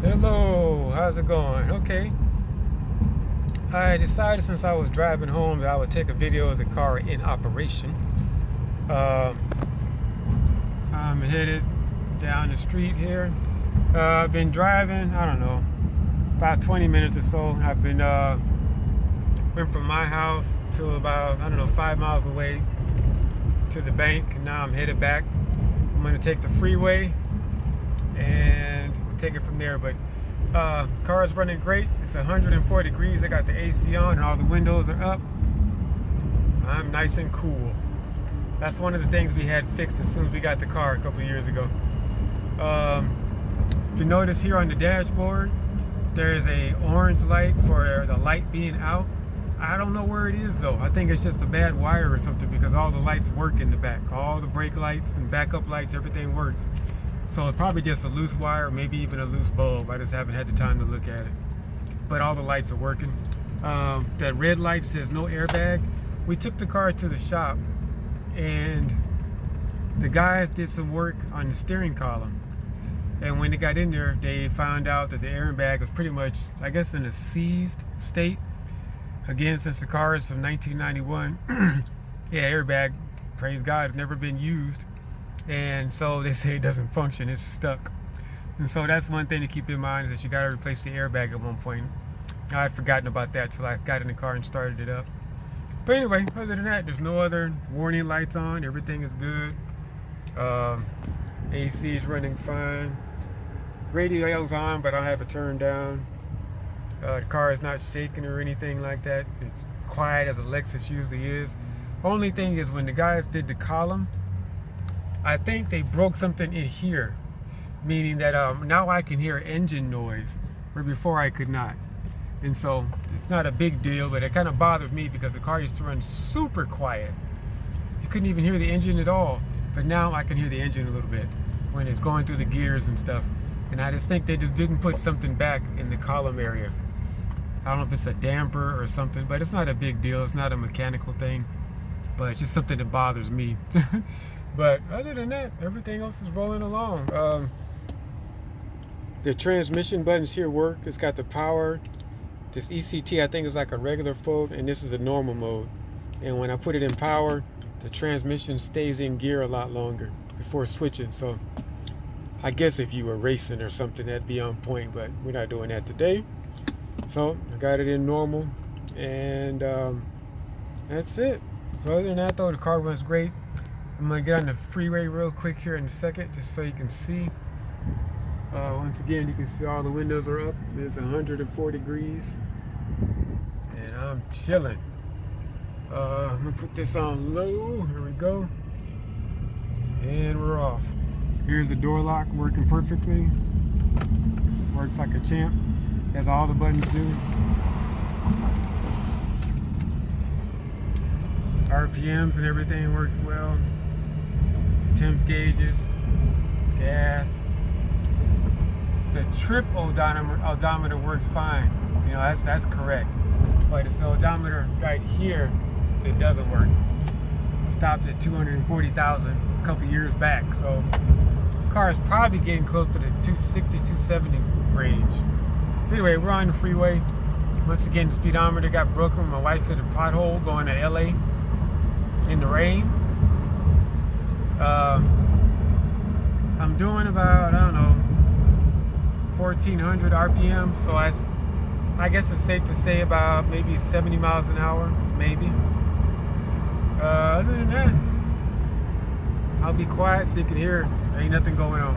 Hello, how's it going? Okay. I decided since I was driving home that I would take a video of the car in operation. Uh, I'm headed down the street here. I've been driving, I don't know, about 20 minutes or so. I've been, went from my house to about, I don't know, 5 miles away to the bank. And now I'm headed back. I'm going to take the freeway and we'll take it from there. But car is running great. It's 104 degrees. I got the AC on and all the windows are up. I'm nice and cool. That's one of the things we had fixed as soon as we got the car a couple of years ago. If you notice here on the dashboard, there is a orange light for the light being out. I don't know where it is though. I think it's just a bad wire or something because all the lights work in the back. All the brake lights and backup lights, everything works. So it's probably just a loose wire, maybe even a loose bulb. I just haven't had the time to look at it. But all the lights are working. That red light says no airbag. We took the car to the shop and the guys did some work on the steering column. And when they got in there, they found out that the airbag was pretty much, I guess, in a seized state. Again, since the car is from 1991, yeah, airbag, praise God, has never been used. And so they say it doesn't function, it's stuck. And so that's one thing to keep in mind, is that you got to replace the airbag at one point. I had forgotten about that till I got in the car and started it up. But anyway, other than that, there's no other warning lights on. Everything is good. AC is running fine. Radio's on, but I don't have it turned down. The car is not shaking or anything like that. It's quiet as a Lexus usually is. Only thing is when the guys did the column, I think they broke something in here, meaning that now I can hear engine noise, where before I could not. And so it's not a big deal, but it kind of bothered me because the car used to run super quiet. You couldn't even hear the engine at all. But now I can hear the engine a little bit when it's going through the gears and stuff. And I just think they just didn't put something back in the column area. I don't know if it's a damper or something, but it's not a big deal. It's not a mechanical thing, but it's just something that bothers me. But other than that, everything else is rolling along. The transmission buttons here work. It's got the power. This ECT, I think, is like a regular mode, and this is a normal mode. And when I put it in power, the transmission stays in gear a lot longer before switching. So I guess if you were racing or something, that'd be on point, but we're not doing that today. So I got it in normal, and that's it. So other than that though, the car runs great. I'm gonna get on the freeway real quick here in a second, just so you can see. Once again, you can see all the windows are up. It's 104 degrees, and I'm chilling. I'm gonna put this on low. Here we go, and we're off. Here's the door lock working perfectly. Works like a champ, as all the buttons do. RPMs and everything works well. Temp gauges, gas. The trip odometer works fine. You know, that's correct. But it's the odometer right here that doesn't work. Stopped at 240,000 a couple years back. So this car is probably getting close to the 260, 270 range. Anyway, we're on the freeway. Once again, the speedometer got broken when my wife hit a pothole going to LA in the rain. I'm doing about, I don't know, 1,400 RPM, so I guess it's safe to say about maybe 70 miles an hour, maybe. Other than that, I'll be quiet so you can hear. There ain't nothing going on.